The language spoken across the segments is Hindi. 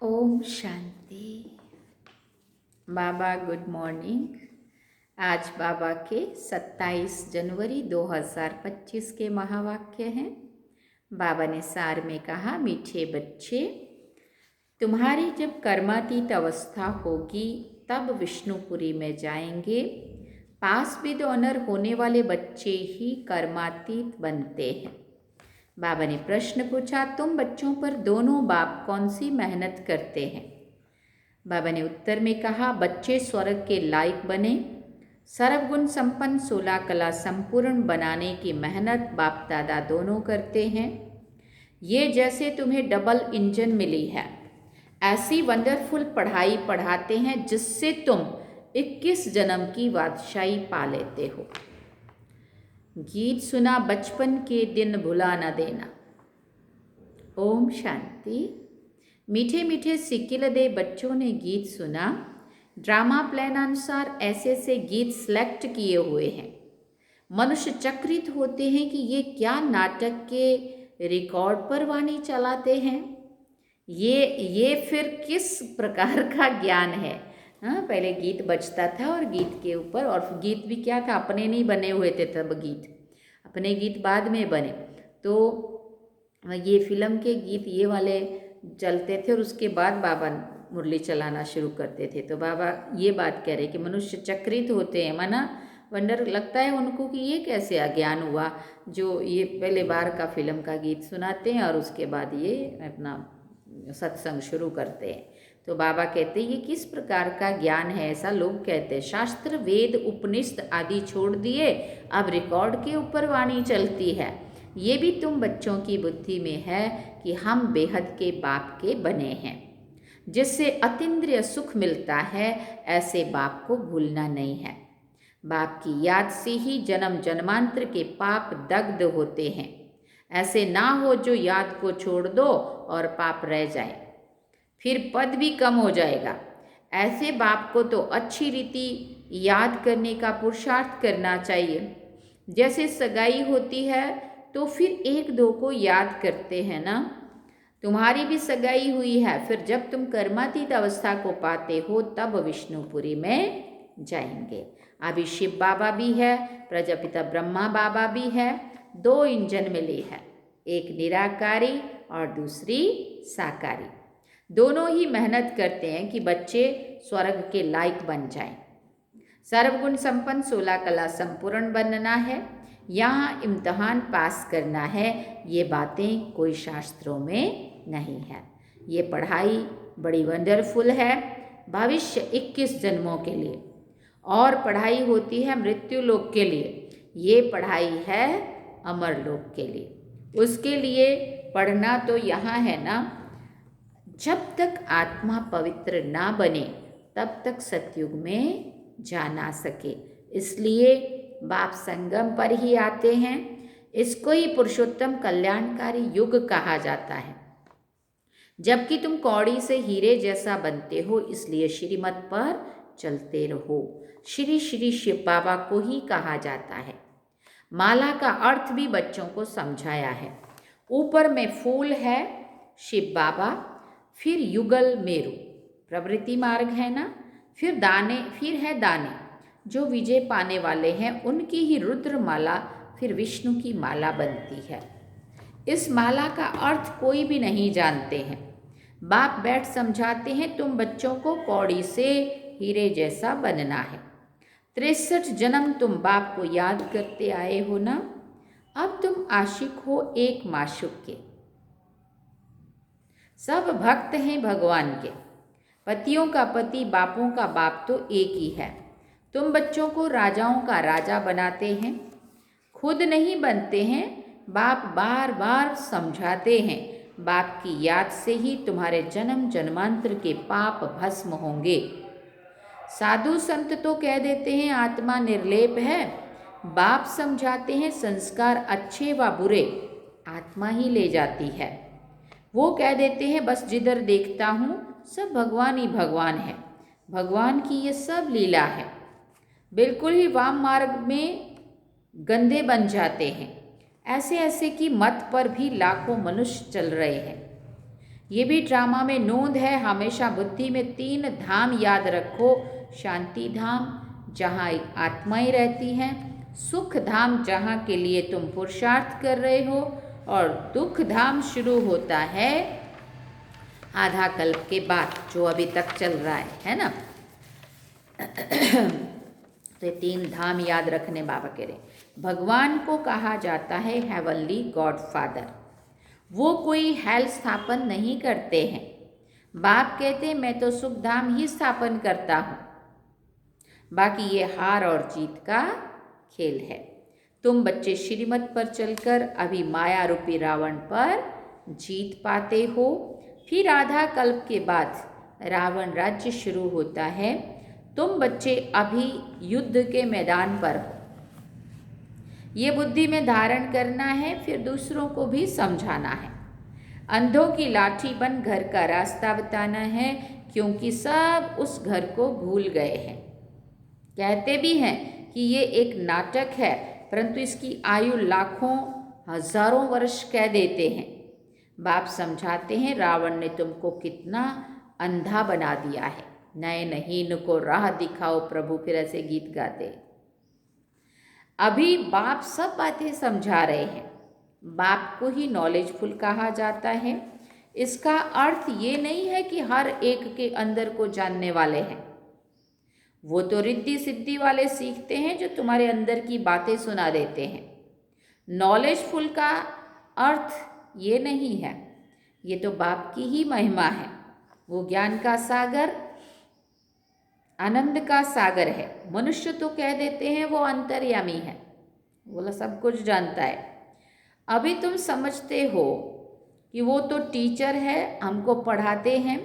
ओम शांति। बाबा गुड मॉर्निंग। आज बाबा के 27 जनवरी 2025 के महावाक्य हैं। बाबा ने सार में कहा, मीठे बच्चे, तुम्हारी जब कर्मातीत अवस्था होगी तब विष्णुपुरी में जाएंगे। पास विद ऑनर होने वाले बच्चे ही कर्मातीत बनते हैं। बाबा ने प्रश्न पूछा, तुम बच्चों पर दोनों बाप कौन सी मेहनत करते हैं? बाबा ने उत्तर में कहा, बच्चे स्वर्ग के लायक बने, सर्वगुण संपन्न 16 कला संपूर्ण बनाने की मेहनत बाप दादा दोनों करते हैं। ये जैसे तुम्हें डबल इंजन मिली है, ऐसी वंडरफुल पढ़ाई पढ़ाते हैं जिससे तुम 21 जन्म की बादशाही पा लेते हो। गीत सुना, बचपन के दिन भुला न देना। ओम शांति। मीठे मीठे सिक्किलदे बच्चों ने गीत सुना। ड्रामा प्लान अनुसार ऐसे ऐसे गीत सिलेक्ट किए हुए हैं। मनुष्य चक्रित होते हैं कि ये क्या नाटक के रिकॉर्ड पर वाणी चलाते हैं। ये फिर किस प्रकार का ज्ञान है? हाँ, पहले गीत बजता था और गीत के ऊपर, और गीत भी क्या था, अपने नहीं बने हुए थे तब गीत, अपने गीत बाद में बने। तो ये फिल्म के गीत ये वाले चलते थे और उसके बाद बाबा मुरली चलाना शुरू करते थे। तो बाबा ये बात कह रहे कि मनुष्य चक्रित होते हैं, माना वंडर लगता है उनको कि ये कैसे अज्ञान हुआ, जो ये पहले बार का फिल्म का गीत सुनाते हैं और उसके बाद ये अपना सत्संग शुरू करते हैं। तो बाबा कहते हैं ये किस प्रकार का ज्ञान है? ऐसा लोग कहते हैं। शास्त्र वेद उपनिषद आदि छोड़ दिए, अब रिकॉर्ड के ऊपर वाणी चलती है। ये भी तुम बच्चों की बुद्धि में है कि हम बेहद के बाप के बने हैं, जिससे अतीन्द्रिय सुख मिलता है। ऐसे बाप को भूलना नहीं है। बाप की याद से ही जन्म जन्मांतर के पाप दग्ध होते हैं। ऐसे ना हो जो याद को छोड़ दो और पाप रह जाए, फिर पद भी कम हो जाएगा। ऐसे बाप को तो अच्छी रीति याद करने का पुरुषार्थ करना चाहिए। जैसे सगाई होती है तो फिर एक दो को याद करते हैं ना। तुम्हारी भी सगाई हुई है, फिर जब तुम कर्मातीत अवस्था को पाते हो तब विष्णुपुरी में जाएंगे। अभी शिव बाबा भी है, प्रजापिता ब्रह्मा बाबा भी है। 2 इंजन मिली है, एक निराकारी और दूसरी साकारी। दोनों ही मेहनत करते हैं कि बच्चे स्वर्ग के लायक बन जाएं। सर्वगुण संपन्न 16 कला संपूर्ण बनना है, यहाँ इम्तहान पास करना है। ये बातें कोई शास्त्रों में नहीं है। ये पढ़ाई बड़ी वंडरफुल है भविष्य 21 जन्मों के लिए, और पढ़ाई होती है मृत्यु लोक के लिए। ये पढ़ाई है अमर लोक के लिए। उसके लिए पढ़ना तो यहाँ है ना। जब तक आत्मा पवित्र ना बने तब तक सतयुग में जा ना सके, इसलिए बाप संगम पर ही आते हैं। इसको ही पुरुषोत्तम कल्याणकारी युग कहा जाता है। जबकि तुम कौड़ी से हीरे जैसा बनते हो, इसलिए श्रीमत पर चलते रहो। श्री श्री शिव बाबा को ही कहा जाता है। माला का अर्थ भी बच्चों को समझाया है। ऊपर में फूल है शिव बाबा, फिर युगल मेरु प्रवृत्ति मार्ग है ना, फिर दाने, फिर है दाने जो विजय पाने वाले हैं, उनकी ही रुद्र माला फिर विष्णु की माला बनती है। इस माला का अर्थ कोई भी नहीं जानते हैं। बाप बैठ समझाते हैं, तुम बच्चों को कौड़ी से हीरे जैसा बनना है। 63 जन्म तुम बाप को याद करते आए हो ना। अब तुम आशिक हो एक माशूक के। सब भक्त हैं भगवान के। पतियों का पति बापों का बाप तो एक ही है। तुम बच्चों को राजाओं का राजा बनाते हैं, खुद नहीं बनते हैं। बाप बार बार समझाते हैं, बाप की याद से ही तुम्हारे जन्म जन्मांतर के पाप भस्म होंगे। साधु संत तो कह देते हैं आत्मा निर्लेप है। बाप समझाते हैं संस्कार अच्छे व बुरे आत्मा ही ले जाती है। वो कह देते हैं बस जिधर देखता हूँ सब भगवान ही भगवान है, भगवान की ये सब लीला है। बिल्कुल ही वाम मार्ग में गंदे बन जाते हैं। ऐसे ऐसे की मत पर भी लाखों मनुष्य चल रहे हैं। ये भी ड्रामा में नोंद है। हमेशा बुद्धि में 3 धाम याद रखो। शांति धाम जहाँ आत्माएं रहती हैं, सुख धाम जहाँ के लिए तुम पुरुषार्थ कर रहे हो, और दुख धाम शुरू होता है आधा कल्प के बाद, जो अभी तक चल रहा है ना। तो 3 धाम याद रखने बाबा कह रहे। भगवान को कहा जाता है हेवनली गॉड फादर। वो कोई हेल स्थापन नहीं करते हैं। बाप कहते मैं तो सुख धाम ही स्थापन करता हूँ, बाकी ये हार और जीत का खेल है। तुम बच्चे श्रीमत पर चलकर अभी माया रूपी रावण पर जीत पाते हो। फिर आधा कल्प के बाद रावण राज्य शुरू होता है। तुम बच्चे अभी युद्ध के मैदान पर हो। ये बुद्धि में धारण करना है, फिर दूसरों को भी समझाना है। अंधों की लाठी बन घर का रास्ता बताना है, क्योंकि सब उस घर को भूल गए हैं। कहते भी हैं कि ये एक नाटक है, परंतु इसकी आयु लाखों हजारों वर्ष कह देते हैं। बाप समझाते हैं रावण ने तुमको कितना अंधा बना दिया है। नए नहीन को राह दिखाओ प्रभु, फिर ऐसे गीत गाते। अभी बाप सब बातें समझा रहे हैं। बाप को ही नॉलेजफुल कहा जाता है। इसका अर्थ ये नहीं है कि हर एक के अंदर को जानने वाले हैं। वो तो रिद्धि सिद्धि वाले सीखते हैं जो तुम्हारे अंदर की बातें सुना देते हैं। नॉलेजफुल का अर्थ ये नहीं है। ये तो बाप की ही महिमा है। वो ज्ञान का सागर, आनंद का सागर है। मनुष्य तो कह देते हैं वो अंतर्यामी है, बोला सब कुछ जानता है। अभी तुम समझते हो कि वो तो टीचर है, हमको पढ़ाते हैं।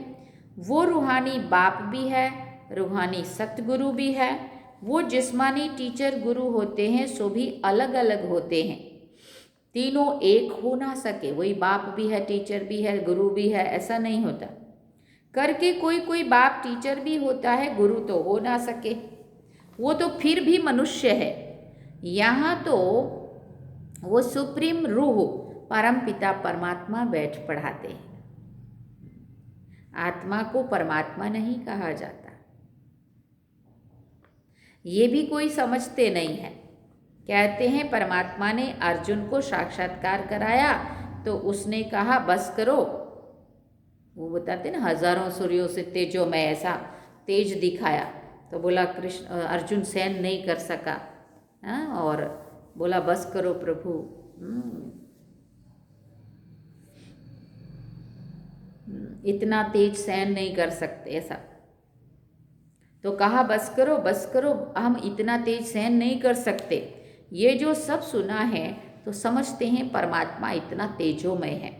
वो रूहानी बाप भी है, रूहानी सतगुरु भी है। वो जिस्मानी टीचर गुरु होते हैं, सो भी अलग अलग होते हैं। तीनों एक हो ना सके। वही बाप भी है, टीचर भी है, गुरु भी है, ऐसा नहीं होता। करके कोई बाप टीचर भी होता है, गुरु तो हो ना सके। वो तो फिर भी मनुष्य है। यहाँ तो वो सुप्रीम रूह परम पिता परमात्मा बैठ पढ़ाते हैं। आत्मा को परमात्मा नहीं कहा जाता। ये भी कोई समझते नहीं है। कहते हैं परमात्मा ने अर्जुन को साक्षात्कार कराया तो उसने कहा बस करो। वो बताते ना हजारों सूर्यों से तेजो में ऐसा तेज दिखाया, तो बोला कृष्ण अर्जुन सहन नहीं कर सका। और बोला बस करो प्रभु। इतना तेज सहन नहीं कर सकते ऐसा, तो कहा बस करो, हम इतना तेज सहन नहीं कर सकते। ये जो सब सुना है तो समझते हैं परमात्मा इतना तेजोमय है।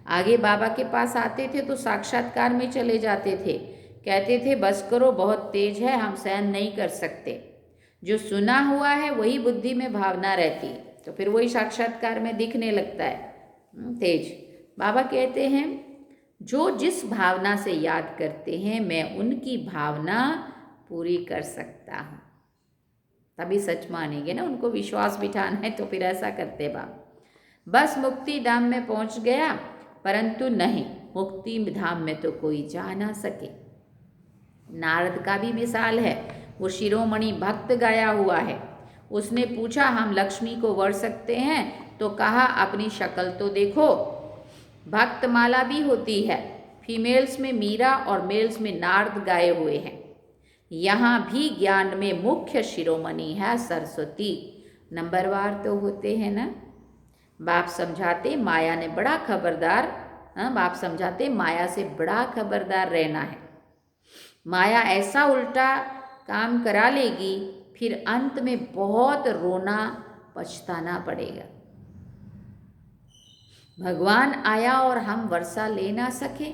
आगे बाबा के पास आते थे तो साक्षात्कार में चले जाते थे, कहते थे बस करो बहुत तेज है, हम सहन नहीं कर सकते। जो सुना हुआ है वही बुद्धि में भावना रहती है, तो फिर वही साक्षात्कार में दिखने लगता है तेज। बाबा कहते हैं जो जिस भावना से याद करते हैं मैं उनकी भावना पूरी कर सकता हूँ। तभी सच मानेंगे ना, उनको विश्वास बिठाना है तो फिर ऐसा करते बाप। बस मुक्ति धाम में पहुँच गया, परंतु नहीं, मुक्ति धाम में तो कोई जा ना सके। नारद का भी मिसाल है। वो शिरोमणि भक्त गाया हुआ है। उसने पूछा हम लक्ष्मी को वर सकते हैं, तो कहा अपनी शक्ल तो देखो। भक्त माला भी होती है, फीमेल्स में मीरा और मेल्स में नारद गाए हुए हैं। यहाँ भी ज्ञान में मुख्य शिरोमणि है सरस्वती। नंबरवार तो होते हैं ना। बाप समझाते माया ने बड़ा खबरदार, बाप समझाते माया से बड़ा खबरदार रहना है। माया ऐसा उल्टा काम करा लेगी, फिर अंत में बहुत रोना पछताना पड़ेगा। भगवान आया और हम वर्षा ले ना सके,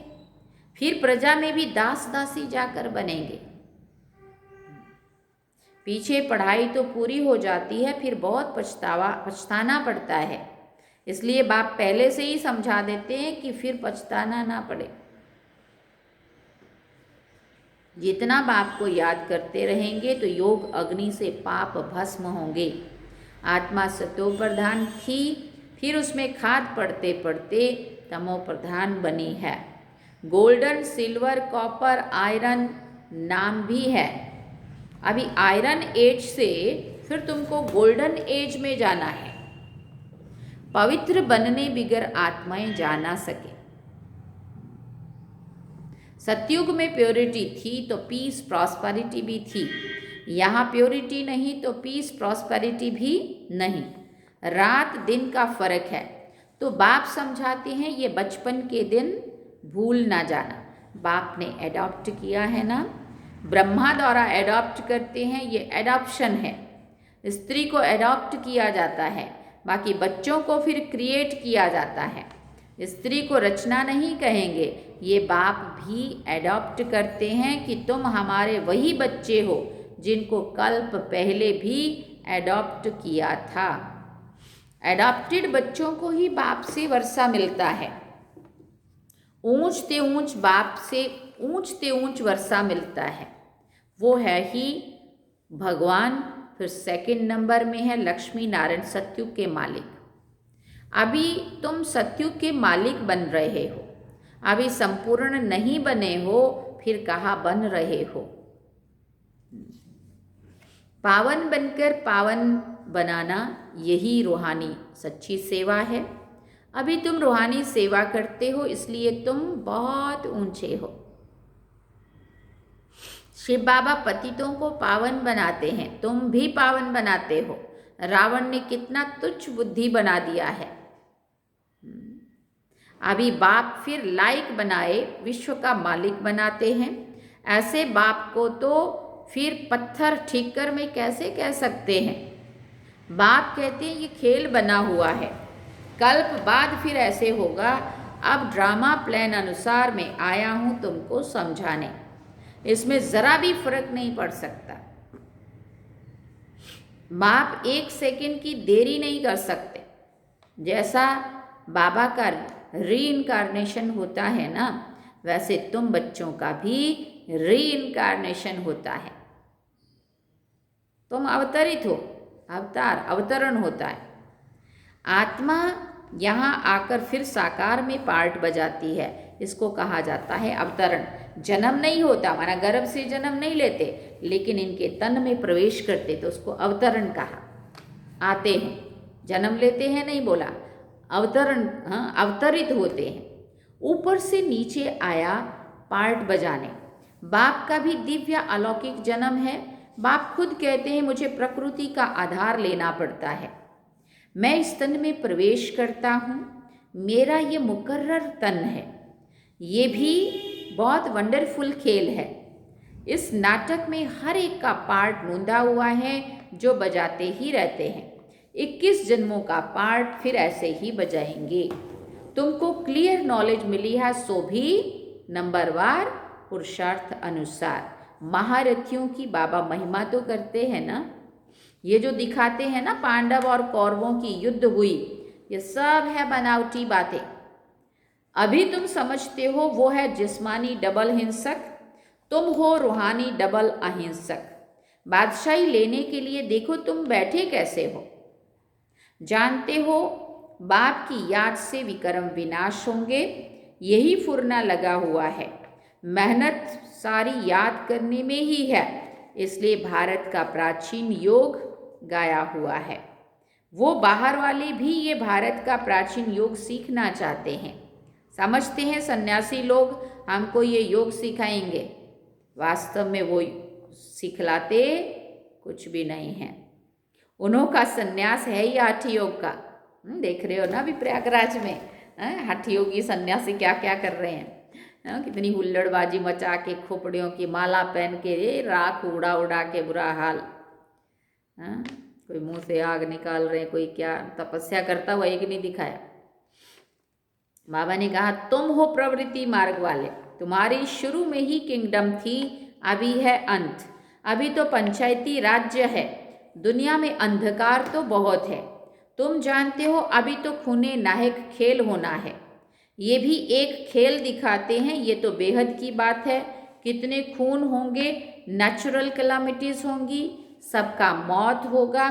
फिर प्रजा में भी दास दासी जाकर बनेंगे। पीछे पढ़ाई तो पूरी हो जाती है, फिर बहुत पछताना पड़ता है। इसलिए बाप पहले से ही समझा देते हैं कि फिर पछताना ना पड़े। जितना बाप को याद करते रहेंगे तो योग अग्नि से पाप भस्म होंगे। आत्मा सतो प्रधान थी, फिर उसमें खाद पड़ते पड़ते तमो प्रधान बनी है। गोल्डन, सिल्वर, कॉपर, आयरन नाम भी है। अभी आयरन एज से फिर तुमको गोल्डन एज में जाना है। पवित्र बनने बिगर आत्माएं जा ना सके। सतयुग में प्योरिटी थी तो पीस प्रॉस्पेरिटी भी थी। यहाँ प्योरिटी नहीं तो पीस प्रॉस्पेरिटी भी नहीं। रात दिन का फर्क है। तो बाप समझाते हैं ये बचपन के दिन भूल ना जाना। बाप ने एडॉप्ट किया है ना, ब्रह्मा द्वारा एडॉप्ट करते हैं, ये एडॉप्शन है। स्त्री को एडॉप्ट किया जाता है, बाकी बच्चों को फिर क्रिएट किया जाता है। स्त्री को रचना नहीं कहेंगे, ये बाप भी एडॉप्ट करते हैं कि तुम हमारे वही बच्चे हो जिनको कल्प पहले भी एडॉप्ट किया था। एडॉप्टेड बच्चों को ही बाप से वर्षा मिलता है। ऊंचते ऊंच बाप से ऊंचते ऊंच वर्षा मिलता है। वो है ही भगवान। फिर सेकंड नंबर में है लक्ष्मी नारायण, सतयुग के मालिक। अभी तुम सतयुग के मालिक बन रहे हो, अभी संपूर्ण नहीं बने हो, फिर कहाँ बन रहे हो। पावन बनकर पावन बनाना, यही रूहानी सच्ची सेवा है। अभी तुम रूहानी सेवा करते हो, इसलिए तुम बहुत ऊंचे हो। शिव बाबा पतितों को पावन बनाते हैं, तुम भी पावन बनाते हो। रावण ने कितना तुच्छ बुद्धि बना दिया है। अभी बाप फिर लायक बनाए विश्व का मालिक बनाते हैं। ऐसे बाप को तो फिर पत्थर ठीकर में कैसे कह सकते हैं। बाप कहते हैं ये खेल बना हुआ है, कल्प बाद फिर ऐसे होगा। अब ड्रामा प्लान अनुसार मैं आया हूँ तुमको समझाने, इसमें ज़रा भी फर्क नहीं पड़ सकता। बाप एक सेकंड की देरी नहीं कर सकते। जैसा बाबा का रीइंकारनेशन होता है ना, वैसे तुम बच्चों का भी रीइंकारनेशन होता है। तुम अवतरित हो, अवतार अवतरण होता है। आत्मा यहाँ आकर फिर साकार में पार्ट बजाती है, इसको कहा जाता है अवतरण। जन्म नहीं होता, माना गर्भ से जन्म नहीं लेते, लेकिन इनके तन में प्रवेश करते तो उसको अवतरण कहा। आते हैं, जन्म लेते हैं नहीं बोला, अवतरण, हाँ अवतरित होते हैं। ऊपर से नीचे आया पार्ट बजाने। बाप का भी दिव्य अलौकिक जन्म है। बाप खुद कहते हैं मुझे प्रकृति का आधार लेना पड़ता है। मैं इस तन में प्रवेश करता हूँ, मेरा ये मुकर्रर तन है। ये भी बहुत वंडरफुल खेल है। इस नाटक में हर एक का पार्ट नूंदा हुआ है जो बजाते ही रहते हैं। 21 जन्मों का पार्ट फिर ऐसे ही बजाएंगे। तुमको क्लियर नॉलेज मिली है, सो भी नंबरवार पुरुषार्थ अनुसार। महारथियों की बाबा महिमा तो करते हैं ना। ये जो दिखाते हैं ना पांडव और कौरवों की युद्ध हुई, ये सब है बनावटी बातें। अभी तुम समझते हो वो है जिस्मानी डबल हिंसक, तुम हो रूहानी डबल अहिंसक। बादशाही लेने के लिए देखो तुम बैठे कैसे हो। जानते हो बाप की याद से विक्रम विनाश होंगे, यही फुरना लगा हुआ है। मेहनत सारी याद करने में ही है, इसलिए भारत का प्राचीन योग गाया हुआ है। वो बाहर वाले भी ये भारत का प्राचीन योग सीखना चाहते हैं। समझते हैं सन्यासी लोग हमको ये योग सिखाएंगे, वास्तव में वो सिखलाते कुछ भी नहीं है। उन्हों का सन्यास है ही हठ योग का। देख रहे हो ना अभी प्रयागराज में हठ योगी सन्यासी क्या क्या कर रहे हैं। कितनी हुल्लड़बाजी मचा के, खोपड़ियों की माला पहन के, राख उड़ा उड़ा के बुरा हाल। कोई मुंह से आग निकाल रहे, कोई क्या तपस्या करता हुआ एक नहीं दिखाया। बाबा ने कहा तुम हो प्रवृत्ति मार्ग वाले, तुम्हारी शुरू में ही किंगडम थी, अभी है अंत। अभी तो पंचायती राज्य है, दुनिया में अंधकार तो बहुत है। तुम जानते हो अभी तो खूने नाहक खेल होना है। ये भी एक खेल दिखाते हैं, ये तो बेहद की बात है। कितने खून होंगे, नेचुरल कैलामिटीज़ होंगी, सबका मौत होगा।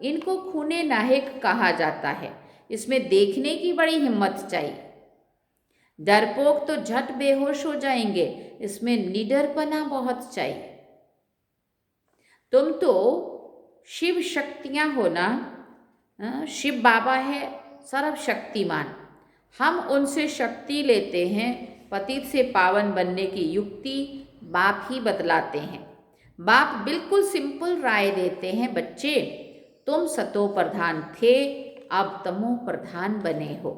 इनको खूने नाहक कहा जाता है। इसमें देखने की बड़ी हिम्मत चाहिए। डरपोक तो झट बेहोश हो जाएंगे, इसमें निडरपना बहुत चाहिए। तुम तो शिव शक्तियाँ हो ना, शिव बाबा है सर्वशक्तिमान, हम उनसे शक्ति लेते हैं। पतित से पावन बनने की युक्ति बाप ही बतलाते हैं। बाप बिल्कुल सिंपल राय देते हैं, बच्चे तुम सतो प्रधान थे, अब तमो प्रधान बने हो।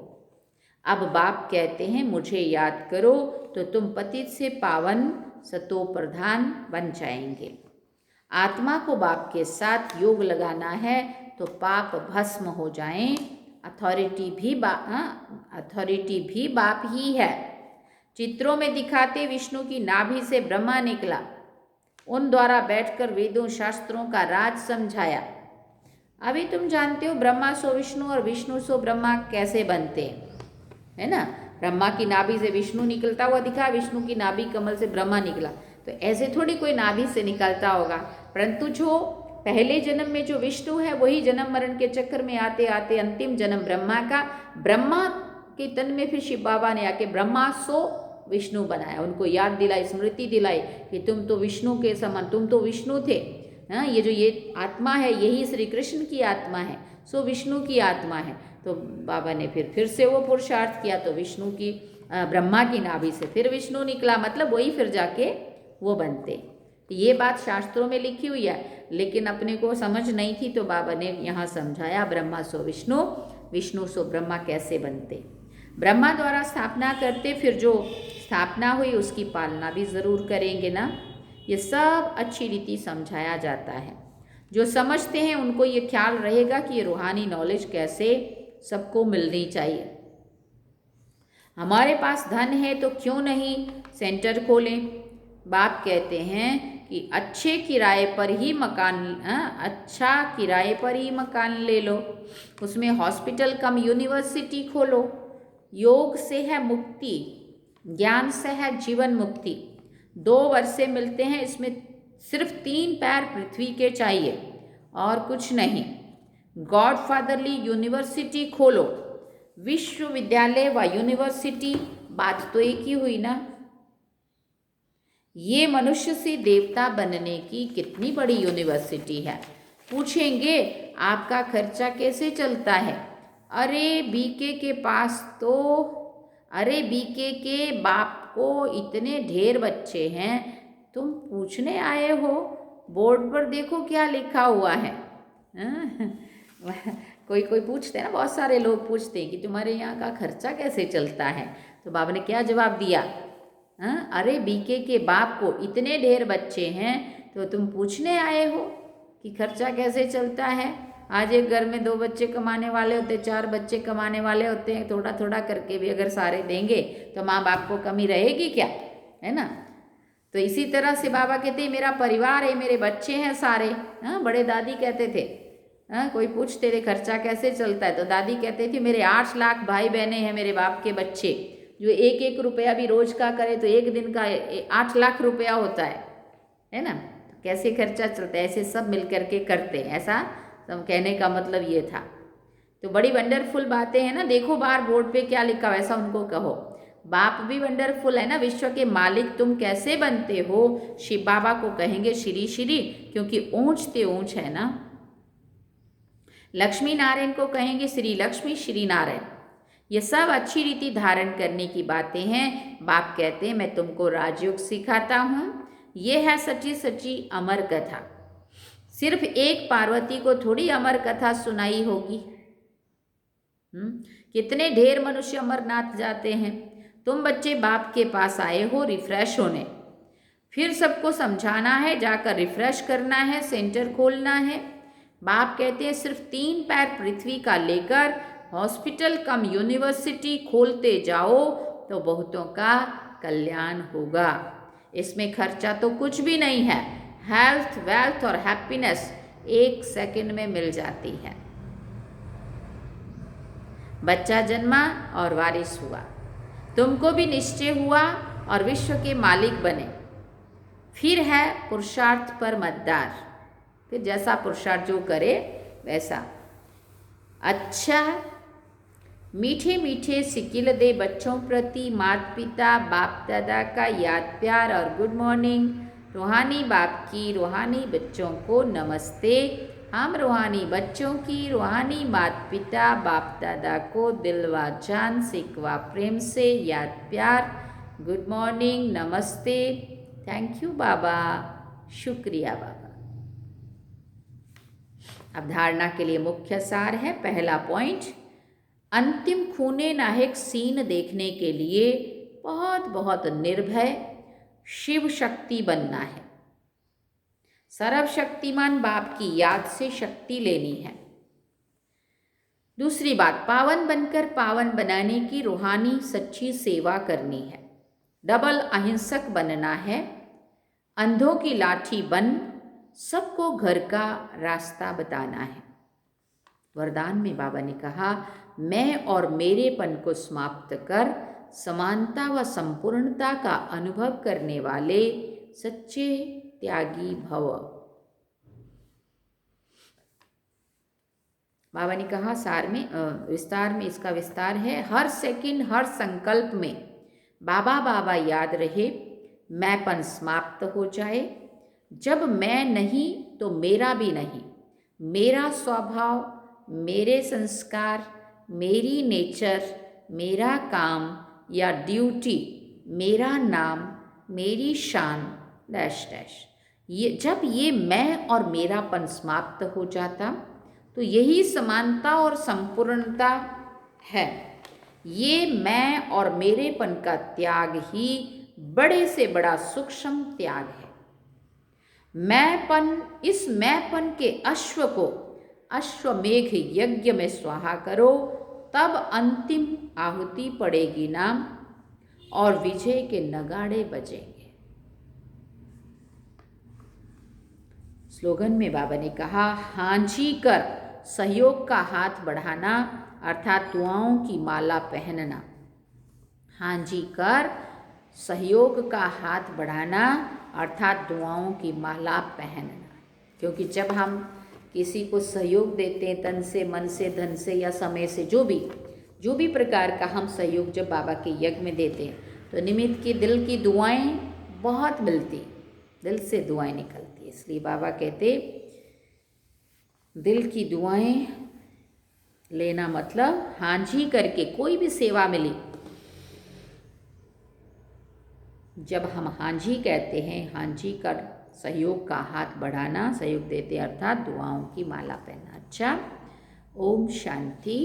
अब बाप कहते हैं मुझे याद करो तो तुम पतित से पावन सतो प्रधान बन जाएंगे। आत्मा को बाप के साथ योग लगाना है तो पाप भस्म हो जाएं। अथॉरिटी भी बाप ही है। चित्रों में दिखाते विष्णु की नाभि से ब्रह्मा निकला, उन द्वारा बैठकर वेदों शास्त्रों का राज समझाया। अभी तुम जानते हो ब्रह्मा सो विष्णु और विष्णु सो ब्रह्मा कैसे बनते हैं, है ना। ब्रह्मा की नाभि से विष्णु निकलता हुआ दिखा, विष्णु की नाभि कमल से ब्रह्मा निकला, तो ऐसे थोड़ी कोई नाभि से निकलता होगा। परंतु जो पहले जन्म में जो विष्णु है वही जन्म मरण के चक्कर में आते आते अंतिम जन्म ब्रह्मा का, ब्रह्मा के तन में फिर शिव बाबा ने आके ब्रह्मा सो विष्णु बनाया। उनको याद दिलाई, स्मृति दिलाई कि तुम तो विष्णु के समान, तुम तो विष्णु थे। हाँ, ये जो ये आत्मा है यही श्री कृष्ण की आत्मा है, सो विष्णु की आत्मा है। तो बाबा ने फिर से वो पुरुषार्थ किया, तो विष्णु की ब्रह्मा की नाभि से फिर विष्णु निकला, मतलब वही फिर जाके वो बनते। ये बात शास्त्रों में लिखी हुई है, लेकिन अपने को समझ नहीं थी, तो बाबा ने यहाँ समझाया ब्रह्मा सो विष्णु, विष्णु सो ब्रह्मा कैसे बनते। ब्रह्मा द्वारा स्थापना करते, फिर जो स्थापना हुई उसकी पालना भी ज़रूर करेंगे ना। ये सब अच्छी रीति समझाया जाता है। जो समझते हैं उनको ये ख्याल रहेगा कि ये रूहानी नॉलेज कैसे सबको मिलनी चाहिए। हमारे पास धन है तो क्यों नहीं सेंटर खोलें। बाप कहते हैं कि अच्छे किराए पर ही मकान, अच्छा किराए पर ही मकान ले लो, उसमें हॉस्पिटल कम यूनिवर्सिटी खोलो। योग से है मुक्ति, ज्ञान से है जीवन मुक्ति। 2 वर्षे मिलते हैं, इसमें सिर्फ 3 पैर पृथ्वी के चाहिए और कुछ नहीं। गॉड फादरली यूनिवर्सिटी खोलो। विश्वविद्यालय व यूनिवर्सिटी बात तो एक ही हुई ना। ये मनुष्य से देवता बनने की कितनी बड़ी यूनिवर्सिटी है। पूछेंगे आपका खर्चा कैसे चलता है। अरे बीके के पास तो, अरे बीके के बाप को इतने ढेर बच्चे हैं, तुम पूछने आए हो। बोर्ड पर देखो क्या लिखा हुआ है। कोई पूछते हैं ना, बहुत सारे लोग पूछते हैं कि तुम्हारे यहाँ का खर्चा कैसे चलता है। तो बाबा ने क्या जवाब दिया, अरे बीके के बाप को इतने ढेर बच्चे हैं तो तुम पूछने आए हो कि खर्चा कैसे चलता है। आज एक घर में 2 बच्चे कमाने वाले होते, 4 बच्चे कमाने वाले होते हैं, थोड़ा थोड़ा करके भी अगर सारे देंगे तो माँ बाप को कमी रहेगी क्या, है ना। तो इसी तरह से बाबा कहते हैं मेरा परिवार है, मेरे बच्चे हैं सारे। बड़े दादी कहते थे, कोई पूछते थे खर्चा कैसे चलता है, तो दादी कहते थे मेरे 8 लाख भाई बहनें हैं, मेरे बाप के बच्चे, जो 1-1 रुपया भी रोज का करे तो एक दिन का 8 लाख रुपया होता है ना। तो कैसे खर्चा चलता है, ऐसे सब मिल करके करते हैं। ऐसा सब कहने का मतलब ये था। तो बड़ी वंडरफुल बातें हैं ना। देखो बाहर बोर्ड पे क्या लिखा हुआ, ऐसा उनको कहो। बाप भी वंडरफुल है ना, विश्व के मालिक तुम कैसे बनते हो। शिव बाबा को कहेंगे श्री श्री, क्योंकि ऊंचते ऊंच है ना। लक्ष्मी नारायण को कहेंगे श्री लक्ष्मी श्री नारायण। ये सब अच्छी रीति धारण करने की बातें हैं। बाप कहते हैं मैं तुमको राजयोग सिखाता हूँ। ये है सच्ची सच्ची अमर कथा। सिर्फ एक पार्वती को थोड़ी अमर कथा सुनाई होगी। कितने ढेर मनुष्य अमरनाथ जाते हैं। तुम बच्चे बाप के पास आए हो रिफ्रेश होने, फिर सबको समझाना है, जाकर रिफ्रेश करना है, सेंटर खोलना है। बाप कहते हैं सिर्फ 3 पैर पृथ्वी का लेकर हॉस्पिटल कम यूनिवर्सिटी खोलते जाओ तो बहुतों का कल्याण होगा। इसमें खर्चा तो कुछ भी नहीं है। हेल्थ, वेल्थ और हैप्पीनेस 1 सेकंड में मिल जाती है। बच्चा जन्मा और वारिस हुआ, तुमको भी निश्चय हुआ और विश्व के मालिक बने। फिर है पुरुषार्थ पर मतदार, फिर जैसा पुरुषार्थ जो करे वैसा। अच्छा मीठे मीठे सिकिल दे बच्चों प्रति माता पिता बाप दादा का याद प्यार और गुड मॉर्निंग। रूहानी बाप की रूहानी बच्चों को नमस्ते। हम रूहानी बच्चों की रूहानी माता पिता बाप दादा को दिल व जान सिकवा प्रेम से याद प्यार गुड मॉर्निंग नमस्ते। थैंक यू बाबा, शुक्रिया बाबा। अब धारणा के लिए मुख्य सार है। पहला पॉइंट, अंतिम खूने नाहक सीन देखने के लिए बहुत बहुत निर्भय शिव शक्ति बनना है। सर्वशक्तिमान बाप की याद से शक्ति लेनी है। दूसरी बात, पावन बनकर पावन बनाने की रूहानी सच्ची सेवा करनी है। डबल अहिंसक बनना है। अंधों की लाठी बन सबको घर का रास्ता बताना है। वरदान में बाबा ने कहा, मैं और मेरेपन को समाप्त कर समानता व संपूर्णता का अनुभव करने वाले सच्चे त्यागी भव। बाबा ने कहा सार में विस्तार में इसका विस्तार है। हर सेकंड हर संकल्प में बाबा बाबा याद रहे, मैंपन समाप्त हो जाए। जब मैं नहीं तो मेरा भी नहीं। मेरा स्वभाव, मेरे संस्कार, मेरी नेचर, मेरा काम या ड्यूटी, मेरा नाम, मेरी शान डैश डैश। जब ये मैं और मेरापन समाप्त हो जाता तो यही समानता और संपूर्णता है। ये मैं और मेरेपन का त्याग ही बड़े से बड़ा सूक्ष्म त्याग है। मैंपन, इस मैंपन के अश्व को अश्वमेघ यज्ञ में स्वाहा करो, तब अंतिम आहुति पड़ेगी नाम और विजय के नगाड़े बजेंगे। स्लोगन में बाबा ने कहा, हांजी कर सहयोग का हाथ बढ़ाना अर्थात दुआओं की माला पहनना। हांजी कर सहयोग का हाथ बढ़ाना अर्थात दुआओं की माला पहनना। क्योंकि जब हम किसी को सहयोग देते हैं, तन से, मन से, धन से या समय से, जो भी प्रकार का हम सहयोग जब बाबा के यज्ञ में देते हैं, तो निमित्त की दिल की दुआएं बहुत मिलती, दिल से दुआएं निकलती। इसलिए बाबा कहते, दिल की दुआएं लेना मतलब हांजी करके कोई भी सेवा मिली, जब हम हांजी कहते हैं, हांजी कर सहयोग का हाथ बढ़ाना, सहयोग देते अर्थात दुआओं की माला पहनना। अच्छा, ओम शांति।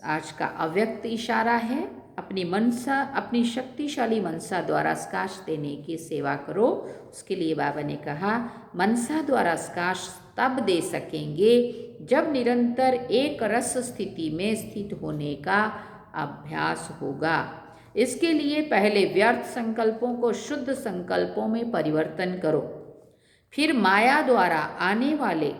आज का अव्यक्त इशारा है, अपनी मनसा, अपनी शक्तिशाली मनसा द्वारा स्काश देने की सेवा करो। उसके लिए बाबा ने कहा, मनसा द्वारा स्काश तब दे सकेंगे जब निरंतर एक रस स्थिति में स्थित होने का अभ्यास होगा। इसके लिए पहले व्यर्थ संकल्पों को शुद्ध संकल्पों में परिवर्तन करो, फिर माया द्वारा आने वाले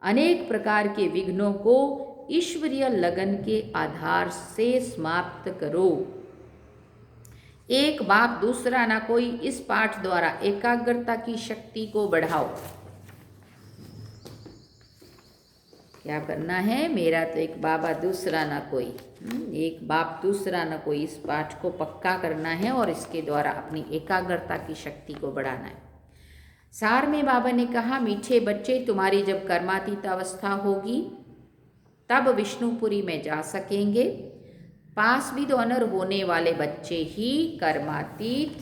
अनेक प्रकार के विघ्नों को ईश्वरीय लगन के आधार से समाप्त करो। एक बाप दूसरा ना कोई, इस पाठ द्वारा एकाग्रता की शक्ति को बढ़ाओ। क्या करना है? मेरा तो एक बाबा दूसरा ना कोई, एक बाप दूसरा ना कोई, इस पाठ को पक्का करना है और इसके द्वारा अपनी एकाग्रता की शक्ति को बढ़ाना है। सार में बाबा ने कहा, मीठे बच्चे, तुम्हारी जब कर्मातीत अवस्था होगी तब विष्णुपुरी में जा सकेंगे। पास भी तो अनर होने वाले बच्चे ही कर्मातीत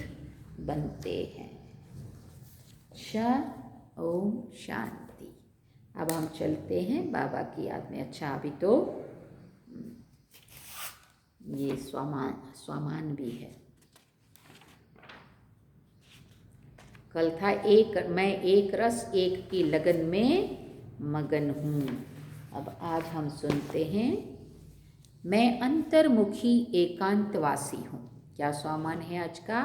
बनते हैं। ओम शांति। अब हम चलते हैं बाबा की याद में। अच्छा, अभी तो ये स्वामान भी है। कल था मैं एक रस एक की लगन में मगन हूँ। अब आज हम सुनते हैं, मैं अंतर्मुखी एकांतवासी हूँ। क्या स्वामान है आज का?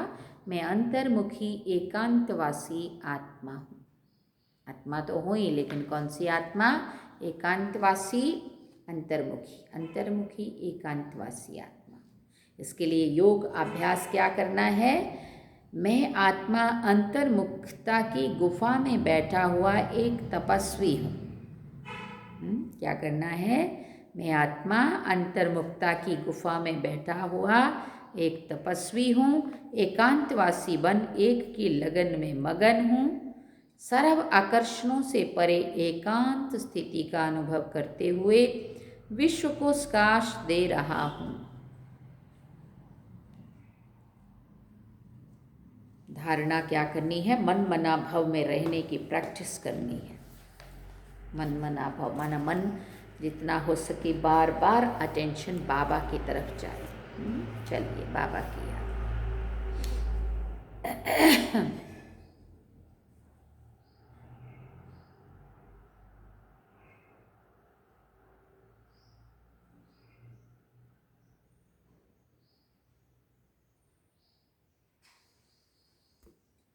मैं अंतर्मुखी एकांतवासी आत्मा हूँ। आत्मा तो हो ही, लेकिन कौन सी आत्मा? एकांतवासी, अंतर्मुखी एकांतवासी आत्मा। इसके लिए योग अभ्यास क्या करना है? मैं आत्मा अंतर्मुखता की गुफा में बैठा हुआ एक तपस्वी हूँ। क्या करना है? मैं आत्मा अंतर्मुक्ता की गुफा में बैठा हुआ एक तपस्वी हूँ, एकांतवासी बन एक की लगन में मगन हूँ। सर्व आकर्षणों से परे एकांत स्थिति का अनुभव करते हुए विश्व को स्काश दे रहा हूँ। धारणा क्या करनी है? मन मना भाव में रहने की प्रैक्टिस करनी है। मन मना भाव माना मन जितना हो सके बार बार अटेंशन बाबा की तरफ जाए। चलिए बाबा की याद।